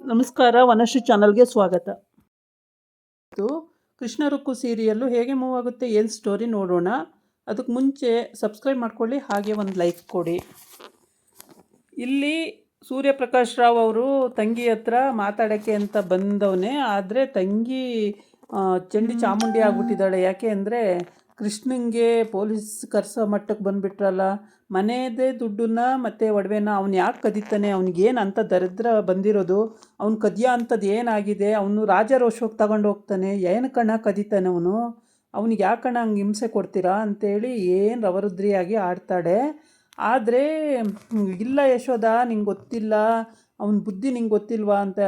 ನಮಸ್ಕಾರ, ವನಶ್ರೀ ಚಾನಲ್ಗೆ ಸ್ವಾಗತ. ಇದು ಕೃಷ್ಣ ರುಕ್ಕು ಸೀರಿಯಲ್ಲು ಹೇಗೆ ಮೂವ್ ಆಗುತ್ತೆ, ಏನು ಸ್ಟೋರಿ ನೋಡೋಣ. ಅದಕ್ಕೆ ಮುಂಚೆ ಸಬ್ಸ್ಕ್ರೈಬ್ ಮಾಡ್ಕೊಳ್ಳಿ, ಹಾಗೆ ಒಂದು ಲೈಕ್ ಕೊಡಿ. ಇಲ್ಲಿ ಸೂರ್ಯಪ್ರಕಾಶ್ ರಾವ್ ಅವರು ತಂಗಿ ಹತ್ರ ಮಾತಾಡೋಕ್ಕೆ ಅಂತ ಬಂದವನೇ, ಆದರೆ ತಂಗಿ ಚಂಡಿ ಚಾಮುಂಡಿ ಆಗ್ಬಿಟ್ಟಿದ್ದಾಳೆ. ಯಾಕೆ ಅಂದರೆ ಕೃಷ್ಣಂಗೆ ಪೊಲೀಸ್ ಕರ್ಸೋ ಮಟ್ಟಕ್ಕೆ ಬಂದುಬಿಟ್ರಲ್ಲ. ಮನೆಯದೇ ದುಡ್ಡನ್ನ ಮತ್ತು ಒಡವೆನ ಅವ್ನು ಯಾಕೆ ಕದೀತಾನೆ, ಅವ್ನಿಗೇನು ಅಂತ ದರಿದ್ರ ಬಂದಿರೋದು, ಅವ್ನು ಕದಿಯೋ ಅಂಥದ್ದು ಏನಾಗಿದೆ, ಅವನು ರಾಜಾರೋಷವಾಗಿ ತಗೊಂಡು ಹೋಗ್ತಾನೆ, ಏನು ಕಣ ಕದೀತಾನೆ ಅವನು, ಅವ್ನಿಗೆ ಯಾಕಣ ಹಂಗೆ ಹಿಂಸೆ ಕೊಡ್ತೀರಾ ಅಂತೇಳಿ ಏನು ರವರುದ್ರಿಯಾಗಿ ಆಡ್ತಾಳೆ. ಆದರೆ ಇಲ್ಲ ಯಶೋದ, ನಿಂಗೆ ಗೊತ್ತಿಲ್ಲ, ಅವನ ಬುದ್ಧಿ ನಿಂಗೆ ಗೊತ್ತಿಲ್ವಾ ಅಂತ.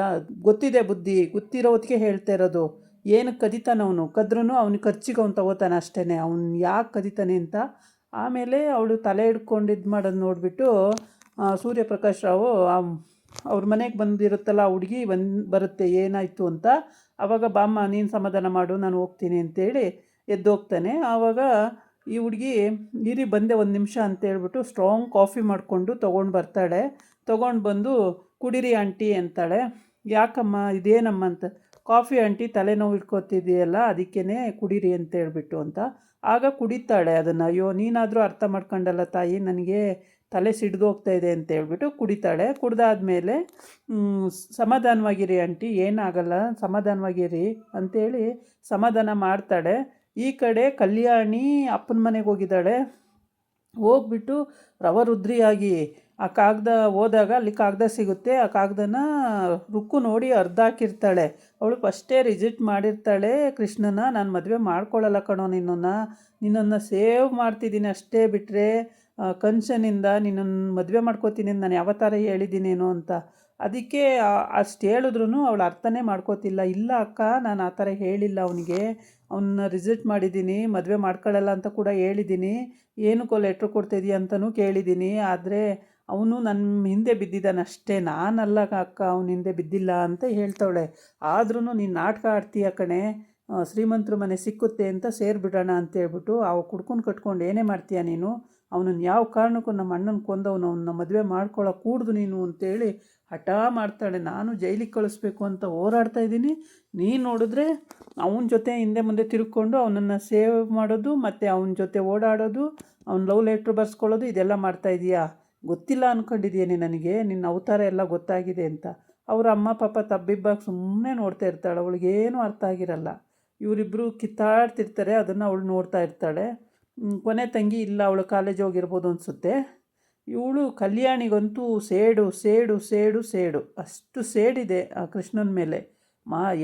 ಗೊತ್ತಿದೆ ಬುದ್ಧಿ, ಗೊತ್ತಿರೋ ಹೊತ್ತಿಗೆ ಹೇಳ್ತಾ ಇರೋದು. ಏನಕ್ಕೆ ಕದೀತಾನೆ ಅವನು, ಕದ್ರೂ ಅವ್ನಿಗೆ ಖರ್ಚಿಗೆ ಅವ್ನು ತಗೋತಾನೆ ಅಷ್ಟೇ, ಅವ್ನು ಯಾಕೆ ಕದೀತಾನೆ ಅಂತ. ಆಮೇಲೆ ಅವಳು ತಲೆ ಹಿಡ್ಕೊಂಡು ಇದು ಮಾಡೋದು ನೋಡಿಬಿಟ್ಟು ಸೂರ್ಯಪ್ರಕಾಶ್ ರಾವು ಅವ್ರ ಮನೆಗೆ ಬಂದಿರುತ್ತಲ್ಲ ಆ ಹುಡುಗಿ ಬರುತ್ತೆ ಏನಾಯಿತು ಅಂತ. ಆವಾಗ ಬಾಮ್ಮ ನೀನು ಸಮಾಧಾನ ಮಾಡು, ನಾನು ಹೋಗ್ತೀನಿ ಅಂತೇಳಿ ಎದ್ದೋಗ್ತಾನೆ. ಆವಾಗ ಈ ಹುಡುಗಿ ಇರಿ ಬಂದೆ ಒಂದು ನಿಮಿಷ ಅಂತೇಳ್ಬಿಟ್ಟು ಸ್ಟ್ರಾಂಗ್ ಕಾಫಿ ಮಾಡಿಕೊಂಡು ತೊಗೊಂಡು ಬರ್ತಾಳೆ. ತೊಗೊಂಡು ಬಂದು ಕುಡೀರಿ ಆಂಟಿ ಅಂತಾಳೆ. ಯಾಕಮ್ಮ ಇದೇನಮ್ಮ ಅಂತ. ಕಾಫಿ ಆಂಟಿ, ತಲೆನೋವು ಇಟ್ಕೊತಿದೆಯಲ್ಲ ಅದಕ್ಕೇ ಕುಡೀರಿ ಅಂತೇಳ್ಬಿಟ್ಟು ಅಂತ. ಆಗ ಕುಡಿತಾಳೆ ಅದನ್ನು. ಅಯ್ಯೋ ನೀನಾದರೂ ಅರ್ಥ ಮಾಡ್ಕೊಂಡಲ್ಲ ತಾಯಿ, ನನಗೆ ತಲೆ ಸಿಡ್ದೋಗ್ತಾ ಇದೆ ಅಂತೇಳ್ಬಿಟ್ಟು ಕುಡಿತಾಳೆ. ಕುಡ್ದಾದ್ಮೇಲೆ ಸಮಾಧಾನವಾಗಿರಿ ಆಂಟಿ, ಏನಾಗಲ್ಲ, ಸಮಾಧಾನವಾಗಿರಿ ಅಂತೇಳಿ ಸಮಾಧಾನ ಮಾಡ್ತಾಳೆ. ಈ ಕಡೆ ಕಲ್ಯಾಣಿ ಅಪ್ಪನ ಮನೆಗೆ ಹೋಗಿದ್ದಾಳೆ. ಹೋಗ್ಬಿಟ್ಟು ರವರುದ್ರಿಯಾಗಿ ಆ ಕಾಗದ ಹೋದಾಗ ಅಲ್ಲಿ ಕಾಗದ ಸಿಗುತ್ತೆ. ಆ ಕಾಗದನ ರುಕ್ಕು ನೋಡಿ ಅರ್ಧ ಹಾಕಿರ್ತಾಳೆ. ಅವಳು ಫಸ್ಟೇ ರಿಜೆಕ್ಟ್ ಮಾಡಿರ್ತಾಳೆ ಕೃಷ್ಣನ. ನಾನು ಮದುವೆ ಮಾಡ್ಕೊಳ್ಳಲ್ಲ ಕಣೋ, ನಿನ್ನನ್ನು ಸೇವ್ ಮಾಡ್ತಿದ್ದೀನಿ ಅಷ್ಟೇ, ಬಿಟ್ಟರೆ ಕನ್ಸನಿಂದ ನಿನ್ನನ್ನು ಮದುವೆ ಮಾಡ್ಕೋತೀನಿ ಅಂತ ನಾನು ಯಾವ ಥರ ಹೇಳಿದ್ದೀನೇನೋ ಅಂತ. ಅದಕ್ಕೆ ಅಷ್ಟು ಹೇಳಿದ್ರೂ ಅವಳು ಅರ್ಥನೇ ಮಾಡ್ಕೋತಿಲ್ಲ. ಇಲ್ಲ ಅಕ್ಕ, ನಾನು ಆ ಥರ ಹೇಳಿಲ್ಲ ಅವನಿಗೆ, ಅವನ್ನ ರಿಜೆಕ್ಟ್ ಮಾಡಿದ್ದೀನಿ, ಮದುವೆ ಮಾಡ್ಕೊಳ್ಳಲ್ಲ ಅಂತ ಕೂಡ ಹೇಳಿದ್ದೀನಿ, ಏನಕ್ಕೋ ಲೆಟ್ರ್ ಕೊಡ್ತಿದ್ದೀಯ ಅಂತಲೂ ಕೇಳಿದ್ದೀನಿ. ಆದರೆ ಅವನು ನನ್ನ ಹಿಂದೆ ಬಿದ್ದಿದ್ದಾನೆ ಅಷ್ಟೇ, ನಾನಲ್ಲ ಅಕ್ಕ ಅವನ ಹಿಂದೆ ಬಿದ್ದಿಲ್ಲ ಅಂತ ಹೇಳ್ತಾವಳೆ. ಆದ್ರೂ ನೀನು ನಾಟಕ ಆಡ್ತೀಯ ಕಣೆ, ಶ್ರೀಮಂತರ ಮನೆ ಸಿಕ್ಕುತ್ತೆ ಅಂತ ಸೇರಿಬಿಡೋಣ ಅಂತೇಳ್ಬಿಟ್ಟು ಅವು ಕುಡ್ಕೊಂಡು ಕಟ್ಕೊಂಡು ಏನೇ ಮಾಡ್ತೀಯ ನೀನು, ಅವನನ್ನು ಯಾವ ಕಾರಣಕ್ಕೂ ನಮ್ಮ ಅಣ್ಣನ ಕೊಂದವನು, ಅವನ್ನ ಮದುವೆ ಮಾಡ್ಕೊಳ್ಳೋ ಕೂಡ್ದು ನೀನು ಅಂತೇಳಿ ಹಠ ಮಾಡ್ತಾಳೆ. ನಾನು ಜೈಲಿಗೆ ಕಳಿಸ್ಬೇಕು ಅಂತ ಹೋರಾಡ್ತಾ ಇದ್ದೀನಿ, ನೀನು ನೋಡಿದ್ರೆ ಅವನ ಜೊತೆ ಹಿಂದೆ ಮುಂದೆ ತಿರ್ಕೊಂಡು ಅವನನ್ನು ಸೇವ್ ಮಾಡೋದು, ಮತ್ತು ಅವನ ಜೊತೆ ಓಡಾಡೋದು, ಅವ್ನ ಲವ್ ಲೆಟ್ರ್ ಬರ್ಸ್ಕೊಳ್ಳೋದು, ಇದೆಲ್ಲ ಮಾಡ್ತಾಯಿದೀಯಾ. ಗೊತ್ತಿಲ್ಲ ಅಂದ್ಕೊಂಡಿದ್ದೀಯೇ ನನಗೆ, ನಿನ್ನ ಅವತಾರ ಎಲ್ಲ ಗೊತ್ತಾಗಿದೆ ಅಂತ. ಅವ್ರ ಅಮ್ಮ ಪಾಪ ತಬ್ಬಿಬ್ಬಾಗಿ ಸುಮ್ಮನೆ ನೋಡ್ತಾ ಇರ್ತಾಳೆ. ಅವಳಿಗೇನು ಅರ್ಥ ಆಗಿರಲ್ಲ. ಇವರಿಬ್ಬರು ಕಿತ್ತಾಡ್ತಿರ್ತಾರೆ, ಅದನ್ನು ಅವಳು ನೋಡ್ತಾ ಇರ್ತಾಳೆ. ಕೊನೆ ತಂಗಿ ಇಲ್ಲ, ಅವಳು ಕಾಲೇಜ್ ಹೋಗಿರ್ಬೋದು ಅನಿಸುತ್ತೆ. ಇವಳು ಕಲ್ಯಾಣಿಗಂತೂ ಸೇಡು ಸೇಡು ಸೇಡು ಸೇಡು, ಅಷ್ಟು ಸೇಡಿದೆ ಆ ಕೃಷ್ಣನ ಮೇಲೆ.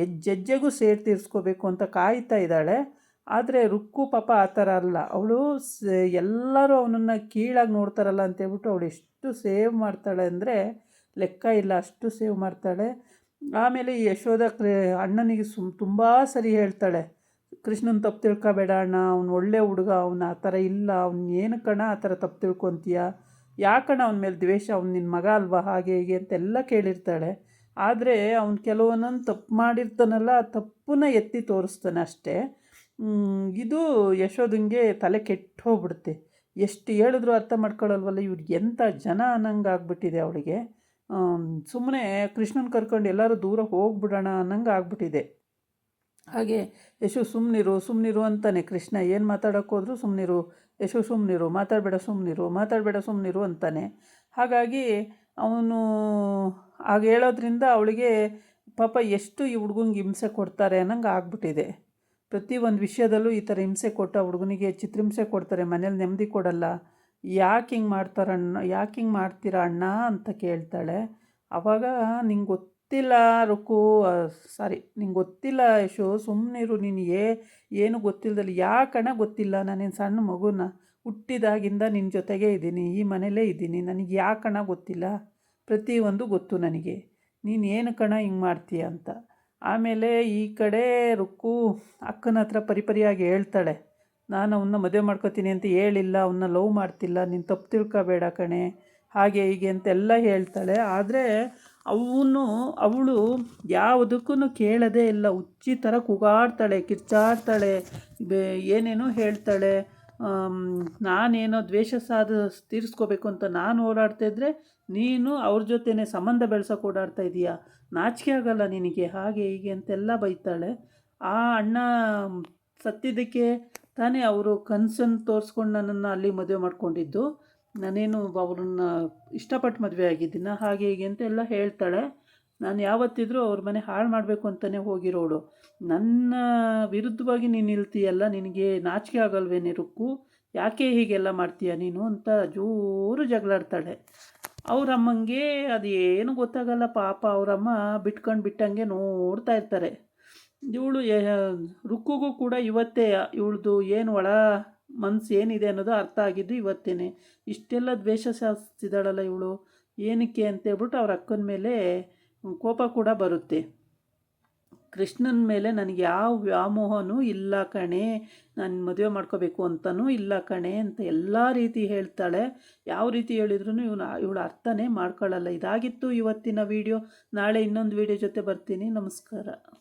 ಹೆಜ್ಜೆಗೂ ಸೇಡು ತೀರಿಸ್ಕೋಬೇಕು ಅಂತ ಕಾಯ್ತಾ ಇದ್ದಾಳೆ. ಆದರೆ ರುಕ್ಕು ಪಾಪ ಆ ಥರ ಅಲ್ಲ. ಅವಳು ಎಲ್ಲರೂ ಅವನನ್ನು ಕೀಳಾಗಿ ನೋಡ್ತಾರಲ್ಲ ಅಂತೇಳ್ಬಿಟ್ಟು ಅವಳು ಎಷ್ಟು ಸೇವ್ ಮಾಡ್ತಾಳೆ ಅಂದರೆ ಲೆಕ್ಕ ಇಲ್ಲ, ಅಷ್ಟು ಸೇವ್ ಮಾಡ್ತಾಳೆ. ಆಮೇಲೆ ಈ ಯಶೋಧ ಅಣ್ಣನಿಗೆ ತುಂಬ ಸರಿ ಹೇಳ್ತಾಳೆ, ಕೃಷ್ಣನ ತಪ್ಪು ತಿಳ್ಕೊಬೇಡ ಅಣ್ಣ, ಅವ್ನು ಒಳ್ಳೆ ಹುಡುಗ, ಅವನು ಆ ಥರ ಇಲ್ಲ, ಅವ್ನು ಏನು ಕಣ ಆ ಥರ ತಪ್ಪು ತಿಳ್ಕೊತೀಯ, ಯಾಕಣ್ಣ ಅವನ ಮೇಲೆ ದ್ವೇಷ, ಅವ್ನು ನಿನ್ನ ಮಗ ಅಲ್ವಾ, ಹಾಗೆ ಹೀಗೆ ಅಂತೆಲ್ಲ ಕೇಳಿರ್ತಾಳೆ. ಆದರೆ ಅವ್ನು ಕೆಲವೊಂದೊಂದು ತಪ್ಪು ಮಾಡಿರ್ತಾನಲ್ಲ, ಆ ತಪ್ಪನ್ನ ಎತ್ತಿ ತೋರಿಸ್ತಾನೆ ಅಷ್ಟೇ. ಇದು ಯಶೋಧಂಗೆ ತಲೆ ಕೆಟ್ಟು ಹೋಗ್ಬಿಡುತ್ತೆ. ಎಷ್ಟು ಹೇಳಿದ್ರು ಅರ್ಥ ಮಾಡ್ಕೊಳ್ಳಲ್ವಲ್ಲ, ಇವ್ರಿಗೆ ಎಂಥ ಜನ ಅನ್ನಂಗೆ ಆಗ್ಬಿಟ್ಟಿದೆ ಅವಳಿಗೆ. ಸುಮ್ಮನೆ ಕೃಷ್ಣನ ಕರ್ಕೊಂಡು ಎಲ್ಲರೂ ದೂರ ಹೋಗ್ಬಿಡೋಣ ಅನ್ನಂಗೆ ಆಗ್ಬಿಟ್ಟಿದೆ. ಹಾಗೆ ಯಶು ಸುಮ್ಮನಿರು ಅಂತಾನೆ. ಕೃಷ್ಣ ಏನು ಮಾತಾಡೋಕ್ಕೆ ಹೋದ್ರು ಸುಮ್ಮನಿರು ಯಶು, ಸುಮ್ಮನಿರು, ಮಾತಾಡಬೇಡ ಸುಮ್ಮನಿರು ಅಂತಾನೆ. ಹಾಗಾಗಿ ಅವನು ಹಾಗೆ ಹೇಳೋದ್ರಿಂದ ಅವಳಿಗೆ ಪಾಪ ಎಷ್ಟು ಈ ಹುಡುಗಂಗೆ ಹಿಂಸೆ ಕೊಡ್ತಾರೆ ಅನ್ನಂಗೆ ಆಗ್ಬಿಟ್ಟಿದೆ. ಪ್ರತಿಯೊಂದು ವಿಷಯದಲ್ಲೂ ಈ ಥರ ಹಿಂಸೆ ಕೊಟ್ಟು ಆ ಹುಡುಗನಿಗೆ ಚಿತ್ರಹಿಂಸೆ ಕೊಡ್ತಾರೆ, ಮನೇಲಿ ನೆಮ್ಮದಿ ಕೊಡಲ್ಲ. ಯಾಕೆ ಹಿಂಗೆ ಮಾಡ್ತೀರಾ ಅಣ್ಣ ಅಂತ ಕೇಳ್ತಾಳೆ. ಆವಾಗ ನಿಂಗೆ ಗೊತ್ತಿಲ್ಲ ರುಕ್ಕು, ನಿಂಗೆ ಗೊತ್ತಿಲ್ಲ ಯಶು, ಸುಮ್ಮನಿರು ನೀನು, ಏನು ಗೊತ್ತಿಲ್ಲದಲ್ಲಿ. ಯಾಕಣ್ಣ ಗೊತ್ತಿಲ್ಲ, ನಾನೇನು ಸಣ್ಣ ಮಗುನ, ಹುಟ್ಟಿದಾಗಿಂದ ನಿನ್ನ ಜೊತೆಗೇ ಇದ್ದೀನಿ, ಈ ಮನೇಲೇ ಇದ್ದೀನಿ, ನನಗೆ ಯಾಕಣ್ಣ ಗೊತ್ತಿಲ್ಲ, ಪ್ರತಿಯೊಂದು ಗೊತ್ತು ನನಗೆ, ನೀನು ಏನು ಕಣ ಹಿಂಗೆ ಮಾಡ್ತೀಯ ಅಂತ. ಆಮೇಲೆ ಈ ಕಡೆ ರುಕ್ಕು ಅಕ್ಕನ ಹತ್ರ ಪರಿಪರಿಯಾಗಿ ಹೇಳ್ತಾಳೆ, ನಾನು ಅವನ್ನ ಮದುವೆ ಮಾಡ್ಕೋತೀನಿ ಅಂತ ಹೇಳಿಲ್ಲ, ಅವನ್ನ ಲವ್ ಮಾಡ್ತಿಲ್ಲ, ನೀನು ತಪ್ಪು ತಿಳ್ಕೊಬೇಡ ಕಣೆ, ಹಾಗೆ ಹೀಗೆ ಅಂತೆಲ್ಲ ಹೇಳ್ತಾಳೆ. ಆದರೆ ಅವಳು ಯಾವುದಕ್ಕೂ ಕೇಳೋದೇ ಇಲ್ಲ, ಹುಚ್ಚಿ ಥರ ಕೂಗಾಡ್ತಾಳೆ, ಕಿರ್ಚಾಡ್ತಾಳೆ, ಏನೇನೋ ಹೇಳ್ತಾಳೆ. ನಾನೇನೋ ದ್ವೇಷ ತೀರಿಸ್ಕೋಬೇಕು ಅಂತ ನಾನು ಓಡಾಡ್ತಾಯಿದ್ರೆ ನೀನು ಅವ್ರ ಜೊತೆನೇ ಸಂಬಂಧ ಬೆಳ್ಸೋಕೆ ಓಡಾಡ್ತಾ ಇದೀಯಾ, ನಾಚಿಕೆ ಆಗಲ್ಲ ನಿನಗೆ, ಹಾಗೆ ಹೀಗೆ ಅಂತೆಲ್ಲ ಬೈತಾಳೆ. ಆ ಅಣ್ಣ ಸತ್ತಿದ್ದಕ್ಕೆ ತಾನೇ ಅವರು ಕನಸನ್ನು ತೋರಿಸ್ಕೊಂಡು ನನ್ನನ್ನು ಅಲ್ಲಿ ಮದುವೆ ಮಾಡ್ಕೊಂಡಿದ್ದು, ನಾನೇನು ಅವ್ರನ್ನ ಇಷ್ಟಪಟ್ಟು ಮದುವೆ ಆಗಿದ್ದೀನ, ಹಾಗೆ ಹೀಗೆ ಅಂತೆಲ್ಲ ಹೇಳ್ತಾಳೆ. ನಾನು ಯಾವತ್ತಿದ್ರೂ ಅವ್ರ ಮನೆ ಹಾಳು ಮಾಡಬೇಕು ಅಂತಲೇ ಹೋಗಿರೋಳು. ನನ್ನ ವಿರುದ್ಧವಾಗಿ ನೀನು ನಿಲ್ತೀಯಲ್ಲ, ನಿನಗೆ ನಾಚಿಕೆ ಆಗಲ್ವೇನೆ ರುಕ್ಕು, ಯಾಕೆ ಹೀಗೆಲ್ಲ ಮಾಡ್ತೀಯ ನೀನು ಅಂತ ಜೋರು ಜಗಳಾಡ್ತಾಳೆ. ಅವರಮ್ಮಂಗೆ ಅದೇನು ಗೊತ್ತಾಗಲ್ಲ ಪಾಪ. ಅವರಮ್ಮ ಬಿಟ್ಟಂಗೆ ನೋಡ್ತಾ ಇರ್ತಾರೆ. ಇವಳು ರುಕ್ಕುಗೂ ಕೂಡ ಇವತ್ತೇ ಇವಳದು ಏನು ಒಳ ಮನಸ್ಸು ಏನಿದೆ ಅನ್ನೋದು ಅರ್ಥ ಆಗಿದ್ದು ಇವತ್ತೇನೆ. ಇಷ್ಟೆಲ್ಲ ದ್ವೇಷ ಸಾಧಿಸ್ತಿದ್ದಾಳಲ್ಲ ಇವಳು, ಏನಕ್ಕೆ ಅಂತೇಳ್ಬಿಟ್ಟು ಅವ್ರ ಅಕ್ಕನ ಮೇಲೆ ಕೋಪ ಕೂಡ ಬರುತ್ತೆ. ಕೃಷ್ಣನ ಮೇಲೆ ನನಗೆ ಯಾವ ವ್ಯಾಮೋಹನೂ ಇಲ್ಲ ಕಣೆ, ನಾನು ಮದುವೆ ಮಾಡ್ಕೋಬೇಕು ಅಂತಲೂ ಇಲ್ಲ ಕಣೆ ಅಂತ ಎಲ್ಲ ರೀತಿ ಹೇಳ್ತಾಳೆ. ಯಾವ ರೀತಿ ಹೇಳಿದ್ರೂ ಇವಳು ಅರ್ಥನೇ ಮಾಡ್ಕೊಳ್ಳಲ್ಲ. ಇದಾಗಿತ್ತು ಇವತ್ತಿನ ವಿಡಿಯೋ. ನಾಳೆ ಇನ್ನೊಂದು ವಿಡಿಯೋ ಜೊತೆ ಬರ್ತೀನಿ. ನಮಸ್ಕಾರ.